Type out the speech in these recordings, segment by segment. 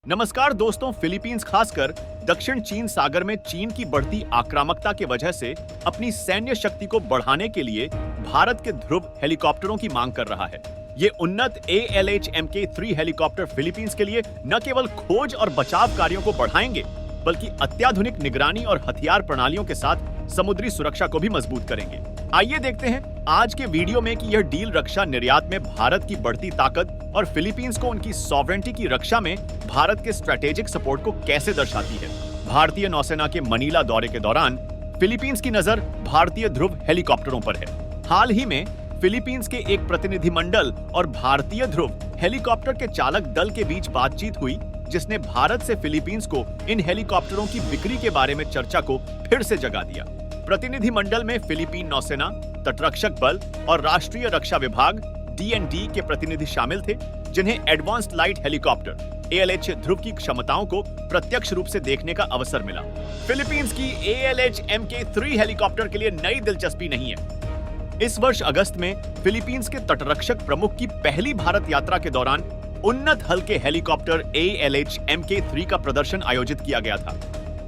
नमस्कार दोस्तों, फिलीपींस खासकर दक्षिण चीन सागर में चीन की बढ़ती आक्रामकता के वजह से अपनी सैन्य शक्ति को बढ़ाने के लिए भारत के ध्रुव हेलीकॉप्टरों की मांग कर रहा है। ये उन्नत ALH Mk3 हेलीकॉप्टर फिलीपींस के लिए न केवल खोज और बचाव कार्यों को बढ़ाएंगे, बल्कि अत्याधुनिक निगरानी और हथियार प्रणालियों के साथ समुद्री सुरक्षा को भी मजबूत करेंगे। आइए देखते हैं आज के वीडियो में कि यह डील रक्षा निर्यात में भारत की बढ़ती ताकत और फिलीपींस को उनकी सॉवरेंटी की रक्षा में भारत के स्ट्रेटेजिक सपोर्ट को कैसे दर्शाती है। भारतीय नौसेना के मनीला दौरे के दौरान फिलीपींस की नजर भारतीय ध्रुव हेलीकॉप्टरों पर है। हाल ही में फिलीपींस के एक प्रतिनिधिमंडल और भारतीय ध्रुव हेलीकॉप्टर के चालक दल के बीच बातचीत हुई, जिसने भारत से फिलीपींस को इन हेलीकॉप्टरों की बिक्री के बारे में चर्चा को फिर से जगा दिया। प्रतिनिधिमंडल में फिलीपीन नौसेना, तटरक्षक बल और राष्ट्रीय रक्षा विभाग DND के प्रतिनिधि शामिल थे, जिन्हें एडवांस्ड लाइट हेलीकॉप्टर ALH ध्रुव की क्षमताओं को प्रत्यक्ष रूप से देखने का अवसर मिला। फिलीपींस की ALH Mk3 हेलीकॉप्टर के लिए नई दिलचस्पी नहीं है। इस वर्ष अगस्त में फिलीपींस के तटरक्षक प्रमुख की पहली भारत यात्रा के दौरान उन्नत हल्के हेलीकॉप्टर ALH Mk3 का प्रदर्शन आयोजित किया गया था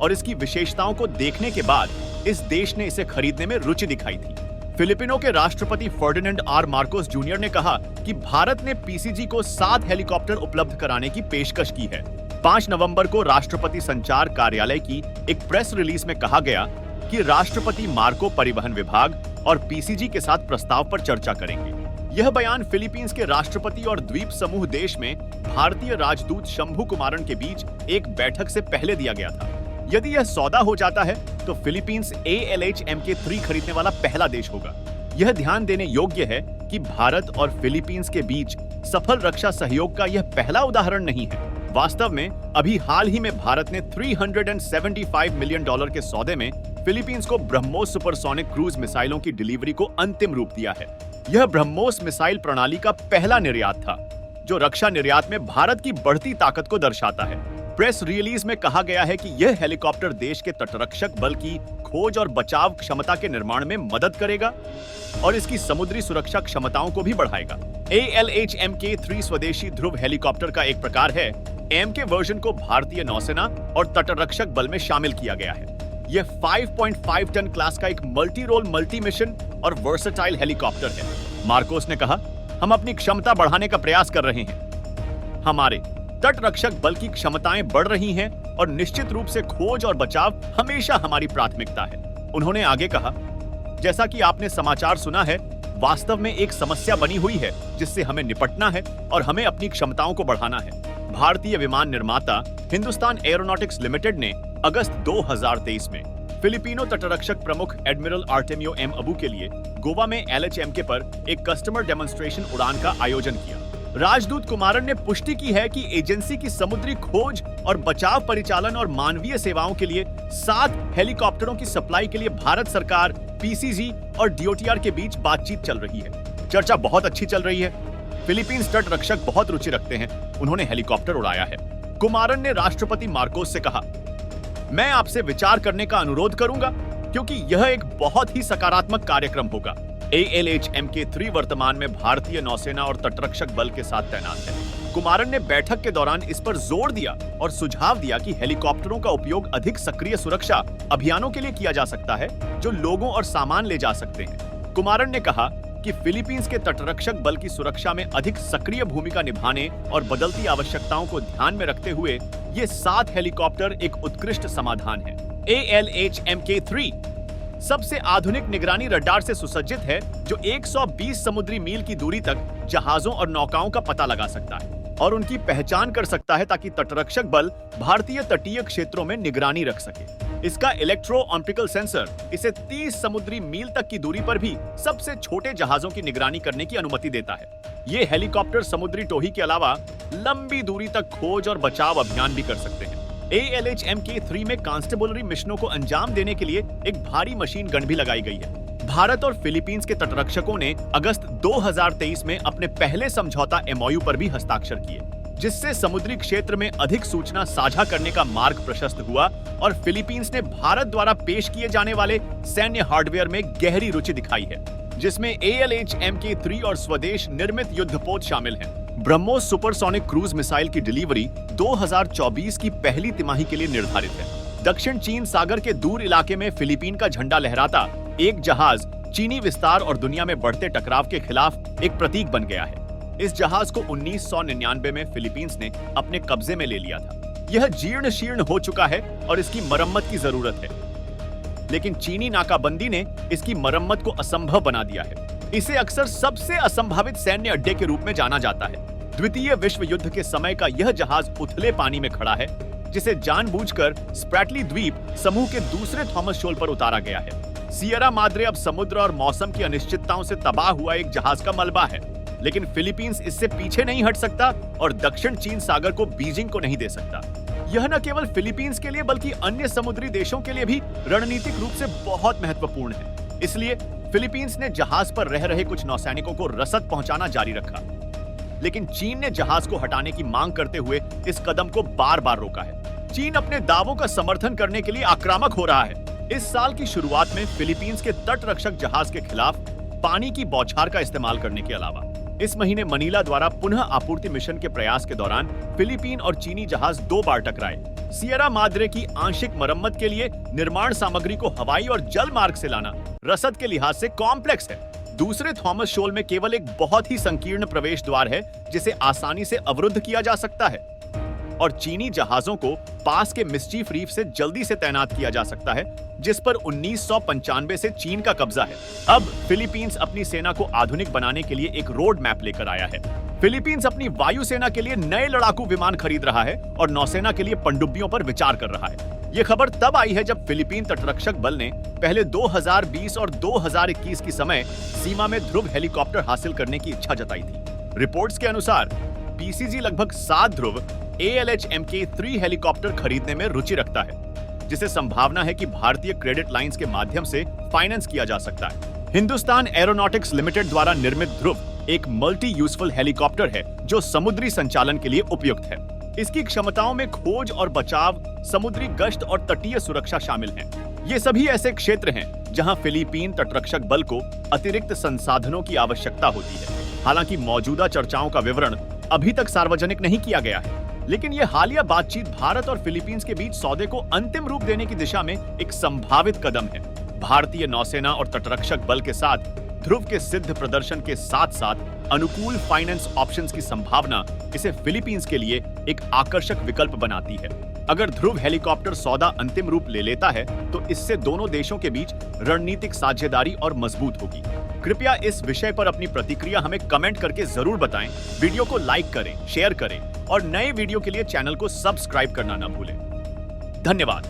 और इसकी विशेषताओं को देखने के बाद इस देश ने इसे खरीदने में रुचि दिखाई थी। फिलिपिनो के राष्ट्रपति फर्डिनेंड R. मार्कोस जूनियर ने कहा कि भारत ने PCG को 7 हेलीकॉप्टर उपलब्ध कराने की पेशकश की है। 5 नवंबर को राष्ट्रपति संचार कार्यालय की एक प्रेस रिलीज में कहा गया कि राष्ट्रपति मार्को परिवहन विभाग और PCG के साथ प्रस्ताव पर चर्चा करेंगे। यह बयान फिलीपींस के राष्ट्रपति और द्वीप समूह देश में भारतीय राजदूत शंभू कुमारन के बीच एक बैठक से पहले दिया गया था। यदि यह सौदा हो जाता है तो फिलीपींस ALH Mk3 खरीदने वाला पहला देश होगा। यह ध्यान देने योग्य है कि भारत और फिलीपींस के बीच सफल रक्षा सहयोग का यह पहला उदाहरण नहीं है। वास्तव में अभी हाल ही में भारत ने $375 मिलियन के सौदे में फिलीपींस को ब्रह्मोस सुपरसोनिक क्रूज मिसाइलों की डिलीवरी को अंतिम रूप दिया है। यह ब्रह्मोस मिसाइल प्रणाली का पहला निर्यात था, जो रक्षा निर्यात में भारत की बढ़ती ताकत को दर्शाता है। प्रेस रिलीज में कहा गया है कि यह हेलीकॉप्टर देश के तटरक्षक बल की खोज और बचाव क्षमता के निर्माण में मदद करेगा और इसकी समुद्री सुरक्षा क्षमताओं को भी बढ़ाएगा। ALH Mk3 स्वदेशी ध्रुव हेलीकॉप्टर का एक प्रकार है। M के वर्जन को भारतीय नौसेना और तटरक्षक बल में शामिल किया गया है। यह 5.5 टन क्लास का एक मल्टी रोल मल्टी मिशन और वर्सेटाइल हेलीकॉप्टर है। मार्कोस ने कहा, हम अपनी क्षमता बढ़ाने का प्रयास कर रहे हैं। हमारे तटरक्षक बल की क्षमताएं बढ़ रही हैं और निश्चित रूप से खोज और बचाव हमेशा हमारी प्राथमिकता है। उन्होंने आगे कहा, जैसा कि आपने समाचार सुना है, वास्तव में एक समस्या बनी हुई है जिससे हमें निपटना है और हमें अपनी क्षमताओं को बढ़ाना है। भारतीय विमान निर्माता हिंदुस्तान एरोनॉटिक्स लिमिटेड ने अगस्त 2023 में फिलिपिनो तटरक्षक प्रमुख एडमिरल आर्टेमियो M. अबू के लिए गोवा में LH Mk पर एक कस्टमर डेमोन्स्ट्रेशन उड़ान का आयोजन किया। राजदूत कुमारन ने पुष्टि की है कि एजेंसी की समुद्री खोज और बचाव परिचालन और मानवीय सेवाओं के लिए 7 हेलीकॉप्टरों की सप्लाई के लिए भारत सरकार, PCG और DOTR के बीच बातचीत चल रही है। चर्चा बहुत अच्छी चल रही है। फिलीपींस तटरक्षक बहुत रुचि रखते हैं। उन्होंने हेलीकॉप्टर उड़ाया है। कुमारन ने राष्ट्रपति मार्कोस से कहा, मैं आपसे विचार करने का अनुरोध करूंगा क्योंकि यह एक बहुत ही सकारात्मक कार्यक्रम होगा। ALH Mk3 वर्तमान में भारतीय नौसेना और तटरक्षक बल के साथ तैनात है। कुमारन ने बैठक के दौरान इस पर जोर दिया और सुझाव दिया कि हेलीकॉप्टरों का उपयोग अधिक सक्रिय सुरक्षा अभियानों के लिए किया जा सकता है, जो लोगों और सामान ले जा सकते हैं। कुमारन ने कहा कि फिलीपींस के तटरक्षक बल की सुरक्षा में अधिक सक्रिय भूमिका निभाने और बदलती आवश्यकताओं को ध्यान में रखते हुए ये 7 हेलीकॉप्टर एक उत्कृष्ट समाधान है। ALH Mk3 सबसे आधुनिक निगरानी रडार से सुसज्जित है, जो 120 समुद्री मील की दूरी तक जहाजों और नौकाओं का पता लगा सकता है और उनकी पहचान कर सकता है, ताकि तटरक्षक बल भारतीय तटीय क्षेत्रों में निगरानी रख सके। इसका इलेक्ट्रो ऑप्टिकल सेंसर इसे 30 समुद्री मील तक की दूरी पर भी सबसे छोटे जहाजों की निगरानी करने की अनुमति देता है। ये हेलीकॉप्टर समुद्री टोही के अलावा लंबी दूरी तक खोज और बचाव अभियान भी कर सकते हैं। ALH Mk3 में कांस्टेबलरी मिशनों को अंजाम देने के लिए एक भारी मशीन गन भी लगाई गई है। भारत और फिलीपींस के तटरक्षकों ने अगस्त 2023 में अपने पहले समझौता MOU पर भी हस्ताक्षर किए, जिससे समुद्री क्षेत्र में अधिक सूचना साझा करने का मार्ग प्रशस्त हुआ और फिलीपींस ने भारत द्वारा पेश किए जाने वाले सैन्य हार्डवेयर में गहरी रुचि दिखाई है, जिसमें ALH Mk3 और स्वदेश निर्मित युद्धपोत शामिल हैं। ब्रह्मोस सुपरसोनिक क्रूज मिसाइल की डिलीवरी 2024 की पहली तिमाही के लिए निर्धारित है। दक्षिण चीन सागर के दूर इलाके में फिलीपीन का झंडा लहराता एक जहाज चीनी विस्तार और दुनिया में बढ़ते टकराव के खिलाफ एक प्रतीक बन गया है। इस जहाज को 1999 में फिलीपींस ने अपने कब्जे में ले लिया था। यह जीर्ण शीर्ण हो चुका है और इसकी मरम्मत की जरूरत है, लेकिन चीनी नाकाबंदी ने इसकी मरम्मत को असंभव बना दिया है। इसे अक्सर सबसे असंभावित सैन्य अड्डे के रूप में जाना जाता है। द्वितीय विश्व युद्ध के समय का यह जहाज उथले पानी में खड़ा है, जिसे जानबूझकर स्प्रैटली द्वीप समूह के दूसरे थॉमस शोल पर उतारा गया है। सियरा माद्रे अब समुद्र और मौसम की अनिश्चितताओं से तबाह हुआ एक जहाज का मलबा है, लेकिन फिलीपींस इससे पीछे नहीं हट सकता और दक्षिण चीन सागर को बीजिंग को नहीं दे सकता। यह न केवल फिलीपींस के लिए बल्कि अन्य समुद्री देशों के लिए भी रणनीतिक रूप से बहुत महत्वपूर्ण है। इसलिए फिलीपींस ने जहाज पर रह रहे कुछ नौसैनिकों को रसद पहुंचाना जारी रखा, लेकिन चीन ने जहाज को हटाने की मांग करते हुए इस कदम को बार बार रोका है। चीन अपने दावों का समर्थन करने के लिए आक्रामक हो रहा है। इस साल की शुरुआत में फिलीपींस के तटरक्षक जहाज के खिलाफ पानी की बौछार का इस्तेमाल करने के अलावा इस महीने मनीला द्वारा पुनः आपूर्ति मिशन के प्रयास के दौरान फिलीपीन और चीनी जहाज 2 बार टकराए। सियरा माद्रे की आंशिक मरम्मत के लिए निर्माण सामग्री को हवाई और जल मार्ग से लाना रसद के लिहाज से कॉम्प्लेक्स है। दूसरे थॉमस शोल में केवल एक बहुत ही संकीर्ण प्रवेश द्वार है जिसे आसानी से अवरुद्ध किया जा सकता है, और चीनी जहाजों को पास के मिस्चीफ रीफ से जल्दी से तैनात किया जा सकता है, जिस पर 1995 से चीन का कब्जा है। अब फिलीपींस अपनी सेना को आधुनिक बनाने के लिए एक रोड मैप लेकर आया है। फिलीपींस अपनी वायुसेना के लिए नए लड़ाकू विमान खरीद रहा है और नौसेना के लिए पनडुब्बियों पर विचार कर रहा है। ये खबर तब आई है जब फिलीपीन तटरक्षक बल ने पहले 2020 और 2021 की समय सीमा में ध्रुव हेलीकॉप्टर हासिल करने की इच्छा जताई थी। रिपोर्ट्स के अनुसार पीसीजी लगभग 7 ध्रुव ALH-MK3 हेलीकॉप्टर खरीदने में रुचि रखता है, जिसे संभावना है कि भारतीय क्रेडिट लाइंस के माध्यम से फाइनेंस किया जा सकता है। हिंदुस्तान एरोनॉटिक्स लिमिटेड द्वारा निर्मित ध्रुव एक मल्टी यूजफुल हेलीकॉप्टर है जो समुद्री संचालन के लिए उपयुक्त है। इसकी क्षमताओं में खोज और बचाव, समुद्री गश्त और तटीय सुरक्षा शामिल हैं। ये सभी ऐसे क्षेत्र हैं जहां फिलीपीन तटरक्षक बल को अतिरिक्त संसाधनों की आवश्यकता होती है। हालांकि मौजूदा चर्चाओं का विवरण अभी तक सार्वजनिक नहीं किया गया है, लेकिन यह हालिया बातचीत भारत और फिलीपींस के बीच सौदे को अंतिम रूप देने की दिशा में एक संभावित कदम है। भारतीय नौसेना और तटरक्षक बल के साथ ध्रुव के सिद्ध प्रदर्शन के साथ साथ अनुकूल फाइनेंस ऑप्शंस की संभावना इसे फिलीपींस के लिए एक आकर्षक विकल्प बनाती है। अगर ध्रुव हेलीकॉप्टर सौदा अंतिम रूप ले लेता है तो इससे दोनों देशों के बीच रणनीतिक साझेदारी और मजबूत होगी। कृपया इस विषय पर अपनी प्रतिक्रिया हमें कमेंट करके जरूर बताएं। वीडियो को लाइक करें, शेयर करें और नए वीडियो के लिए चैनल को सब्सक्राइब करना न भूलें। धन्यवाद।